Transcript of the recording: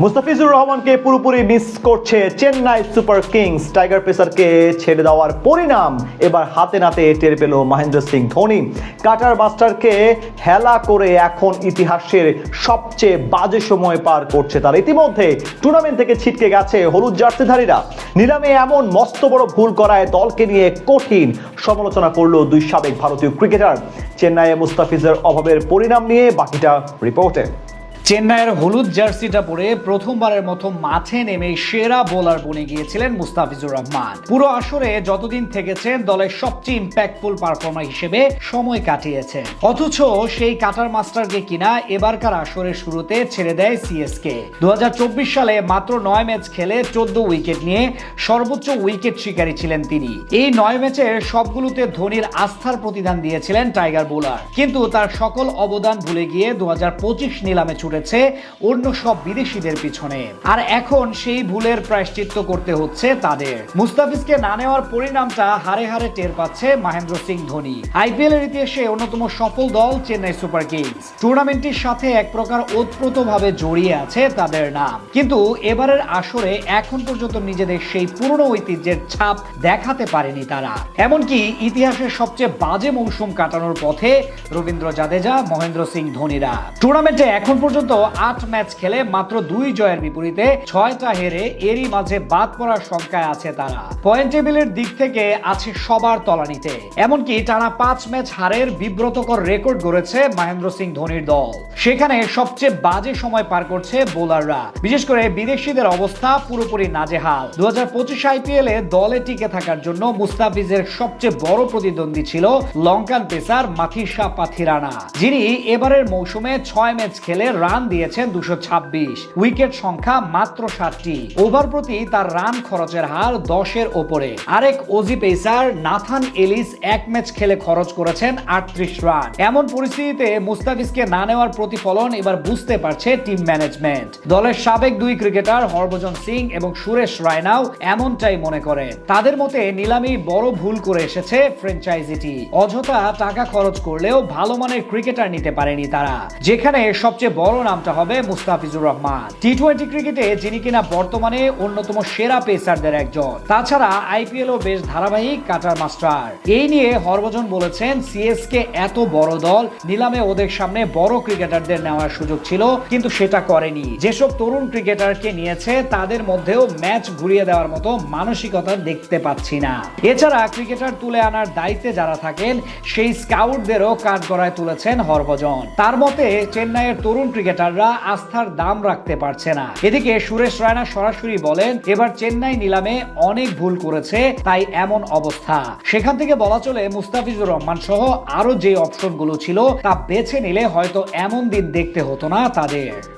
মুস্তাফিজুর রহমানকে পুরোপুরি মিস করছে চেন্নাই সুপার কিংস। টাইগার পেসারকে ছেড়ে দেওয়ার পরিণাম এবার হাতে নাতে টের পেল মহেন্দ্র সিং ধোনি। কাটার মাস্টারকে হেলা করে এখন ইতিহাসের সবচেয়ে বাজে সময় পার করছে তারা। ইতিমধ্যে টুর্নামেন্ট থেকে ছিটকে গেছে হলুদ জার্সিধারীরা। নিলামে এমন মস্ত বড় ভুল করায় দলকে নিয়ে কঠিন সমালোচনা করলো দুই সাবেক ভারতীয় ক্রিকেটার। চেন্নাইয়ে মুস্তাফিজের অভাবের পরিণাম নিয়ে বাকিটা রিপোর্টে। চেন্নাইয়ের হলুদ জার্সিটা পরে প্রথমবারের মতো মাঠে নেমে সেরা বোলার বনে গিয়েছিলেন মুস্তাফিজুর রহমান। পুরো আসরে যতদিন থেকেছেন দলের সবচেয়ে ইম্প্যাক্টফুল পারফর্মার হিসেবে সময় কাটিয়েছেন। অথচ সেই কাটার মাস্টারকে কিনা এবারকার আসরের শুরুতে ছেড়ে দেয় সিএসকে। 2024 সালে মাত্র 9 ম্যাচ খেলে 14 উইকেট নিয়ে সর্বোচ্চ উইকেট শিকারী ছিলেন তিনি। এই 9 ম্যাচের সবগুলোতে ধোনির আস্থার প্রতিদান দিয়েছিলেন টাইগার বোলার, কিন্তু তার সকল অবদান ভুলে গিয়ে 2025 নিলামে ছুটে অন্য সব বিদেশিদের পিছনে। আর এখন সেই ভুলের প্রায়শ্চিত্ত করতে হচ্ছে তাদের। মুস্তাফিজকে না নেওয়ার পরিণামটা হারে হারে টের পাচ্ছে মহেন্দ্র সিং ধোনি। আইপিএল এর ইতিহাসে অন্যতম সফল দল চেন্নাই সুপার কিংস। টুর্নামেন্টের সাথে এক প্রকার ওতপ্রোতভাবে জড়িয়ে আছে তাদের নাম, কিন্তু এবারের আসরে এখন পর্যন্ত নিজেদের সেই পুরনো ঐতিহ্যের ছাপ দেখাতে পারেনি তারা। এমনকি ইতিহাসের সবচেয়ে বাজে মৌসুম কাটানোর পথে রবীন্দ্র জাদেজা, মহেন্দ্র সিং ধোনিরা। টুর্নামেন্টে এখন পর্যন্ত 8 ম্যাচ খেলে মাত্র 2 জয়ের বিপরীতে 6টা হেরে এরই মাঝে বাদ পড়ার সংখ্যায় আছে তারা। পয়েন্ট টেবিলের দিক থেকে আছে সবার তলানিতে। এমনকি টানা 5 ম্যাচ হারের বিব্রতকর রেকর্ড গড়েছে মহেন্দ্র সিং ধোনির দল। সেখানে সবচেয়ে বাজে সময় পার করছে বোলাররা, বিশেষ করে বিদেশিদের অবস্থা পুরোপুরি নাজেহাল। 2025 আইপিএল এ দলে টিকে থাকার জন্য মুস্তাফিজের সবচেয়ে বড় প্রতিদ্বন্দ্বী ছিল লঙ্কান পেসার মাথিসা পাথিরানা, যিনি এবারের মৌসুমে 6 ম্যাচ খেলে রান দিয়েছেন 226, উইকেট সংখ্যা মাত্র 7টি। ওভার প্রতি তার রান খরচের হার 10-এর ওপরে। আরেক Aussie pacer Nathan Ellis 1 match খেলে খরচ করেছেন 38 রান। এমন পরিস্থিতিতে মুস্তাফিজকে না নেওয়ার প্রতিফলন এবার বুঝতে পারছে টিম ম্যানেজমেন্ট। দলের সাবেক 2 ক্রিকেটার হরভজন সিং এবং সুরেশ রায়নাও এমনটাই মনে করেন। তাদের মতে নিলামি বড় ভুল করে এসেছে ফ্র্যাঞ্চাইজিটি। অযথা টাকা খরচ করলেও ভালো মানের ক্রিকেটার নিতে পারেনি তারা, যেখানে সবচেয়ে বড় নামটা হবে মুস্তাফিজুর রহমান। টি-20 ক্রিকেটে যিনি কিনা বর্তমানে অন্যতম সেরা পেসারদের একজন। তাছাড়া আইপিএল ও বেশ ধারাবাহিক কাটার মাস্টার। এই নিয়ে হরভজন বলেছেন, সিএসকে এত বড় দল, নিলামে ওদের সামনে বড় ক্রিকেটারদের নেওয়ার সুযোগ ছিল, কিন্তু সেটা করেনি। যেসব তরুণ ক্রিকেটারকে নিয়েছে তাদের মধ্যেও ম্যাচ ঘুরিয়ে দেওয়ার মতো মানসিকতা দেখতে পাচ্ছি না। এছাড়া ক্রিকেটার তুলে আনার দায়িত্বে যারা থাকেন সেই স্কাউটদেরও কাঠগড়ায় তুলেছেন হরভজন। তার মতে চেন্নাইয়ের তরুণ ক্রিকেটাররা আস্থার দাম রাখতে পারছে না। এদিকে সুরেশ রায়না সরাসরি বলেন, এবার চেন্নাই নিলামে অনেক ভুল করেছে, তাই এমন অবস্থা। সেখান থেকে বলা চলে মুস্তাফিজুর রহমান সহ আরো যে অপশনগুলো ছিল তা বেছে নিলে হয়তো এমন দিন দেখতে হতো না তাদের।